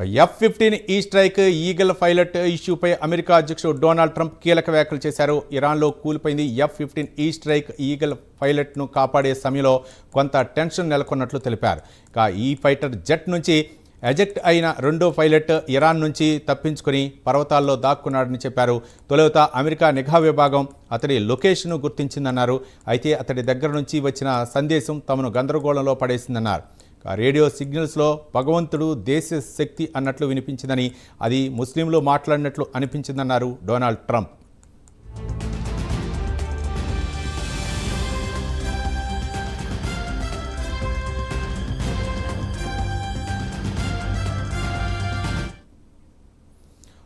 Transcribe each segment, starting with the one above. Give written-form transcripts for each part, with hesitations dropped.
F-15 ఈ strike eagle pilot ఇష్యూపై America అధ్యక్షుడు Donald Trump కీలక వ్యాఖ్యలు చేశారు. ఇరాన్లో కూలిపోయింది F-15 ఈ స్ట్రైక్ ఈగల్ పైలట్ను కాపాడే సమయంలో కొంత టెన్షన్ నెలకొన్నట్లు తెలిపారు. ఈ ఫైటర్ జెట్ నుంచి ఎజెక్ట్ అయిన రెండో పైలట్ ఇరాన్ నుంచి తప్పించుకుని పర్వతాల్లో దాక్కున్నాడని చెప్పారు. తొలుత అమెరికా నిఘా విభాగం అతడి లొకేషన్ను గుర్తించిందన్నారు. అయితే అతడి దగ్గర నుంచి వచ్చిన సందేశం తమను గందరగోళంలో పడేసిందన్నారు. రేడియో సిగ్నల్స్లో భగవంతుడు దేశ శక్తి అన్నట్లు వినిపించిందని, అది ముస్లింలు మాట్లాడినట్లు అనిపించిందన్నారు డొనాల్డ్ ట్రంప్.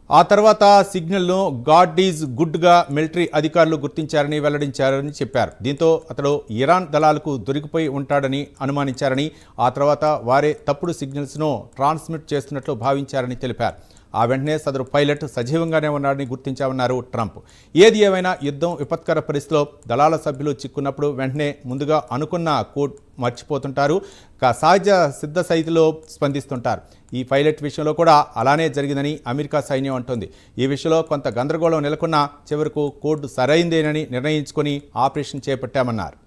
ఆ తర్వాత సిగ్నల్ను గాడ్ ఈజ్ గుడ్గా మిలిటరీ అధికారులు గుర్తించారని వెల్లడించారని చెప్పారు. దీంతో అతడు ఇరాన్ దళాలకు దొరికిపోయి ఉంటాడని అనుమానించారని, ఆ తర్వాత వారే తప్పుడు సిగ్నల్స్ను ట్రాన్స్మిట్ చేస్తున్నట్లు భావించారని తెలిపారు. ఆ వెంటనే సదరు పైలట్ సజీవంగానే ఉన్నాడని గుర్తించామన్నారు ట్రంప్. ఏది ఏమైనా యుద్ధం విపత్కర పరిస్థితిలో దళాల సభ్యులు చిక్కున్నప్పుడు వెంటనే ముందుగా అనుకున్న కోడ్ మర్చిపోతుంటారు, సహజ సిద్ధ స్థితిలో స్పందిస్తుంటారు. ఈ పైలట్ విషయంలో కూడా అలానే జరిగిందని అమెరికా సైన్యం అంటోంది. ఈ విషయంలో కొంత గందరగోళం నెలకొన్నా చివరకు కోడ్ సరైందేనని నిర్ణయించుకొని ఆపరేషన్ చేపట్టామన్నారు.